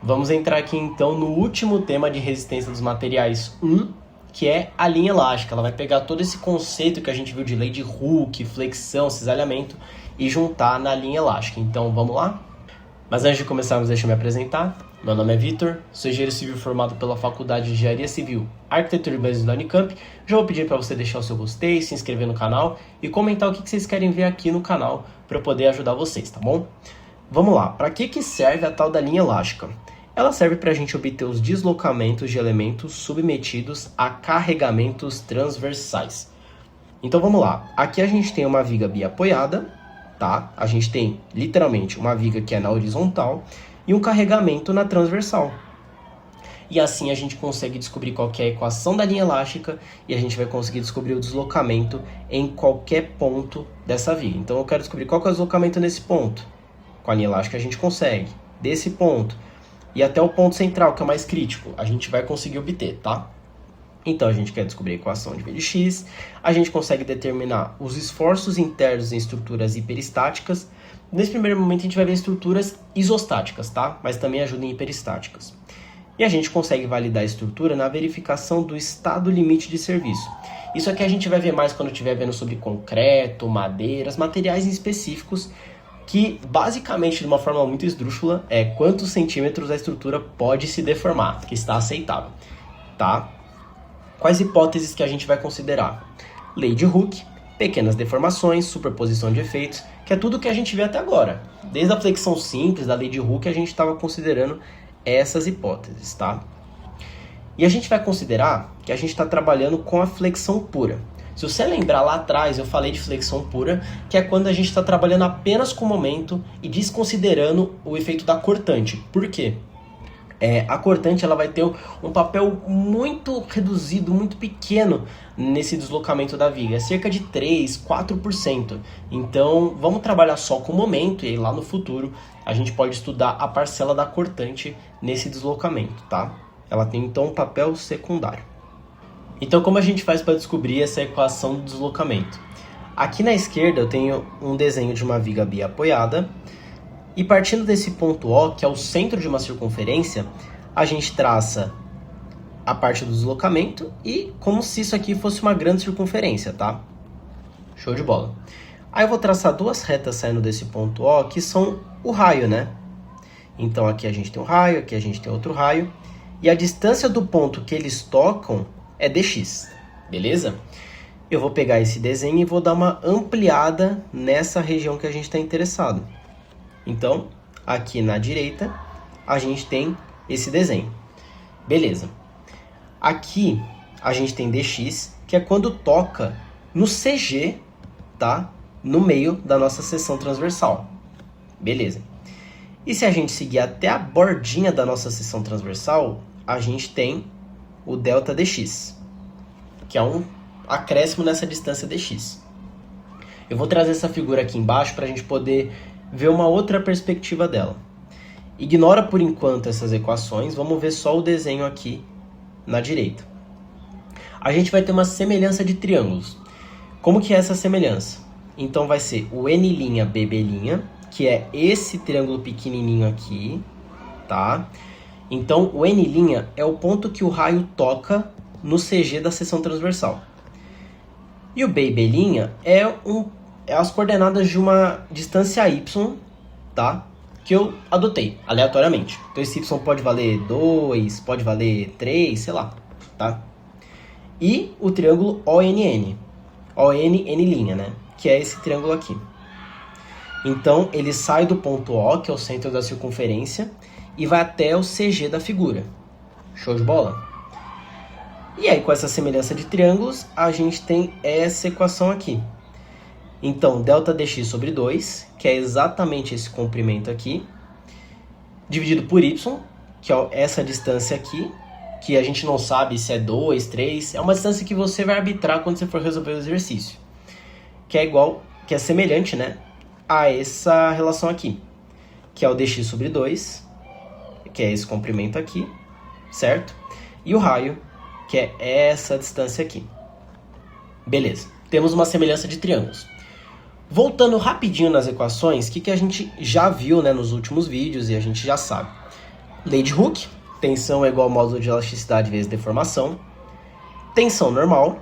Vamos entrar aqui então no último tema de resistência dos materiais 1, que é a linha elástica. Ela vai pegar todo esse conceito que a gente viu de lei de Hooke, flexão, cisalhamento e juntar na linha elástica. Então vamos lá? Mas antes de começarmos, deixa eu me apresentar. Meu nome é Vitor, sou engenheiro civil formado pela Faculdade de Engenharia Civil, Arquitetura e Urbanismo da Unicamp. Já vou pedir para você deixar o seu gostei, se inscrever no canal e comentar o que vocês querem ver aqui no canal para eu poder ajudar vocês, tá bom? Vamos lá, para que serve a tal da linha elástica? Ela serve para a gente obter os deslocamentos de elementos submetidos a carregamentos transversais. Então vamos lá, aqui a gente tem uma viga biapoiada, tá? A gente tem literalmente uma viga que é na horizontal e um carregamento na transversal. E assim a gente consegue descobrir qual que é a equação da linha elástica e a gente vai conseguir descobrir o deslocamento em qualquer ponto dessa viga. Então eu quero descobrir qual que é o deslocamento nesse ponto. Com a linha elástica a gente consegue, desse ponto e até o ponto central, que é o mais crítico, a gente vai conseguir obter, tá? Então a gente quer descobrir a equação de V de x, a gente consegue determinar os esforços internos em estruturas hiperestáticas. Nesse primeiro momento a gente vai ver estruturas isostáticas, tá? Mas também ajuda em hiperestáticas. E a gente consegue validar a estrutura na verificação do estado limite de serviço. Isso aqui a gente vai ver mais quando estiver vendo sobre concreto, madeiras, materiais específicos, que basicamente, de uma forma muito esdrúxula, é quantos centímetros a estrutura pode se deformar, que está aceitável, tá? Quais hipóteses que a gente vai considerar? Lei de Hooke, pequenas deformações, superposição de efeitos, que é tudo que a gente vê até agora. Desde a flexão simples da lei de Hooke, a gente estava considerando essas hipóteses, tá? E a gente vai considerar que a gente está trabalhando com a flexão pura. Se você lembrar lá atrás, eu falei de flexão pura, que é quando a gente está trabalhando apenas com o momento e desconsiderando o efeito da cortante. Por quê? A cortante ela vai ter um papel muito reduzido, muito pequeno nesse deslocamento da viga. É cerca de 3, 4%. Então, vamos trabalhar só com o momento e aí lá no futuro a gente pode estudar a parcela da cortante nesse deslocamento, tá? Ela tem então um papel secundário. Então, como a gente faz para descobrir essa equação do deslocamento? Aqui na esquerda eu tenho um desenho de uma viga biapoiada. E partindo desse ponto O, que é o centro de uma circunferência, a gente traça a parte do deslocamento e como se isso aqui fosse uma grande circunferência, tá? Show de bola. Aí eu vou traçar duas retas saindo desse ponto O, que são o raio, né? Então aqui a gente tem um raio, aqui a gente tem outro raio. E a distância do ponto que eles tocam é dx, beleza? Eu vou pegar esse desenho e vou dar uma ampliada nessa região que a gente está interessado. Então, aqui na direita, a gente tem esse desenho. Beleza. Aqui, a gente tem dx, que é quando toca no CG, tá? No meio da nossa seção transversal. Beleza. E se a gente seguir até a bordinha da nossa seção transversal, a gente tem o delta dx, que é um acréscimo nessa distância dx. Eu vou trazer essa figura aqui embaixo para a gente poder ver uma outra perspectiva dela. Ignora por enquanto essas equações, vamos ver só o desenho aqui na direita. A gente vai ter uma semelhança de triângulos. Como que é essa semelhança? Então vai ser o N'B', que é esse triângulo pequenininho aqui, tá? Então o N' é o ponto que o raio toca no CG da seção transversal. E o B' é as coordenadas de uma distância y, tá? Que eu adotei aleatoriamente. Então esse y pode valer 2, pode valer 3, sei lá, tá? E o triângulo ONN, N', né? Que é esse triângulo aqui. Então ele sai do ponto O, que é o centro da circunferência, e vai até o CG da figura. Show de bola? E aí com essa semelhança de triângulos, a gente tem essa equação aqui. Então, delta dx sobre 2, que é exatamente esse comprimento aqui, dividido por y, que é essa distância aqui, que a gente não sabe se é 2, 3, é uma distância que você vai arbitrar quando você for resolver o exercício, que é semelhante, né, a essa relação aqui, que é o dx sobre 2, que é esse comprimento aqui, certo? E o raio, que é essa distância aqui. Beleza, temos uma semelhança de triângulos. Voltando rapidinho nas equações, o que a gente já viu, né, nos últimos vídeos e a gente já sabe. Lei de Hooke, tensão é igual ao módulo de elasticidade vezes deformação. Tensão normal,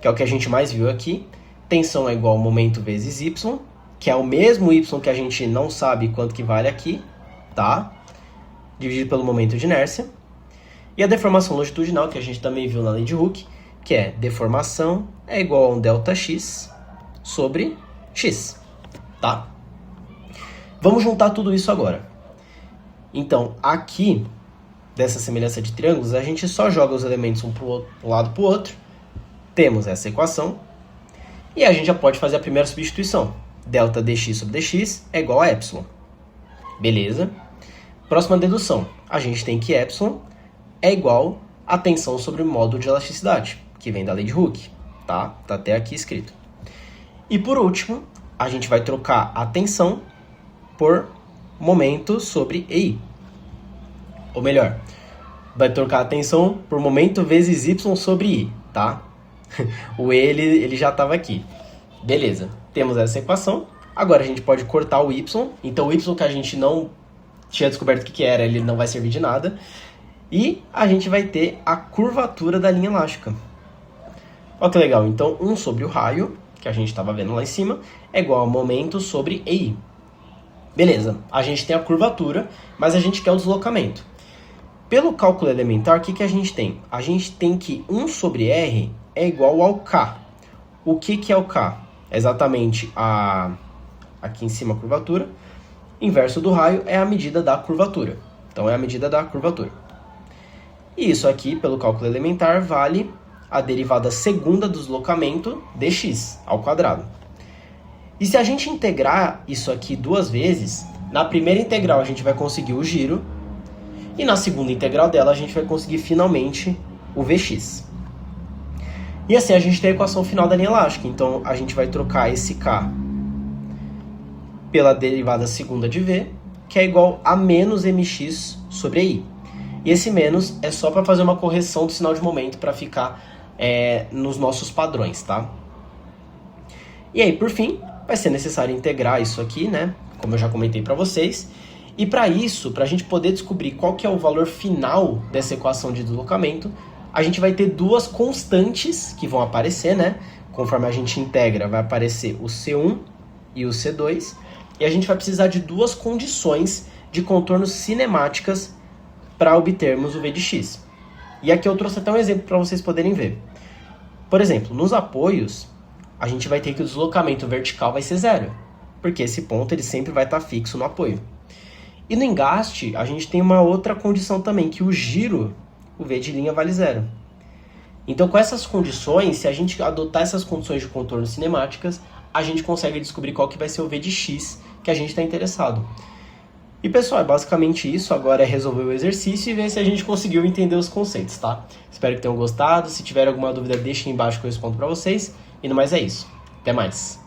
que é o que a gente mais viu aqui. Tensão é igual ao momento vezes y, que é o mesmo y que a gente não sabe quanto que vale aqui, tá? Dividido pelo momento de inércia. E a deformação longitudinal, que a gente também viu na lei de Hooke, que é deformação é igual a um ΔX sobre x, tá? Vamos juntar tudo isso agora. Então, aqui, dessa semelhança de triângulos, a gente só joga os elementos um para um lado para o outro. Temos essa equação. E a gente já pode fazer a primeira substituição. Δdx sobre dx é igual a epsilon. Beleza? Próxima dedução. A gente tem que epsilon é igual a tensão sobre o módulo de elasticidade, que vem da lei de Hooke. Tá? Tá até aqui escrito. E por último, a gente vai trocar a tensão por momento sobre EI. Ou melhor, vai trocar a tensão por momento vezes y sobre I, tá? O E ele já estava aqui. Beleza, temos essa equação. Agora a gente pode cortar o y. Então o y que a gente não tinha descoberto o que era, ele não vai servir de nada. E a gente vai ter a curvatura da linha elástica. Olha que legal. Então 1 sobre o raio, que a gente estava vendo lá em cima, é igual a momento sobre EI. Beleza, a gente tem a curvatura, mas a gente quer o deslocamento. Pelo cálculo elementar, o que a gente tem? A gente tem que 1 sobre R é igual ao K. O que é o K? É exatamente aqui em cima a curvatura. Inverso do raio é a medida da curvatura. Então é a medida da curvatura. E isso aqui, pelo cálculo elementar, vale a derivada segunda do deslocamento dx ao quadrado. E se a gente integrar isso aqui duas vezes, na primeira integral a gente vai conseguir o giro, e na segunda integral dela a gente vai conseguir finalmente o Vx. E assim a gente tem a equação final da linha elástica. Então a gente vai trocar esse K pela derivada segunda de V, que é igual a menos mx sobre I. E esse menos é só para fazer uma correção do sinal de momento para ficar nos nossos padrões, tá? E aí, por fim, vai ser necessário integrar isso aqui, né? Como eu já comentei para vocês. E para isso, para a gente poder descobrir qual que é o valor final dessa equação de deslocamento, a gente vai ter duas constantes que vão aparecer, né? Conforme a gente integra, vai aparecer o C1 e o C2. E a gente vai precisar de duas condições de contornos cinemáticas para obtermos o V de x. E aqui eu trouxe até um exemplo para vocês poderem ver. Por exemplo, nos apoios, a gente vai ter que o deslocamento vertical vai ser zero, porque esse ponto ele sempre vai estar fixo no apoio. E no engaste, a gente tem uma outra condição também, que o giro, o V de linha vale zero. Então, com essas condições, se a gente adotar essas condições de contorno cinemáticas, a gente consegue descobrir qual que vai ser o V de x que a gente está interessado. E pessoal, é basicamente isso. Agora é resolver o exercício e ver se a gente conseguiu entender os conceitos, tá? Espero que tenham gostado. Se tiver alguma dúvida, deixem embaixo que eu respondo para vocês. E no mais é isso. Até mais!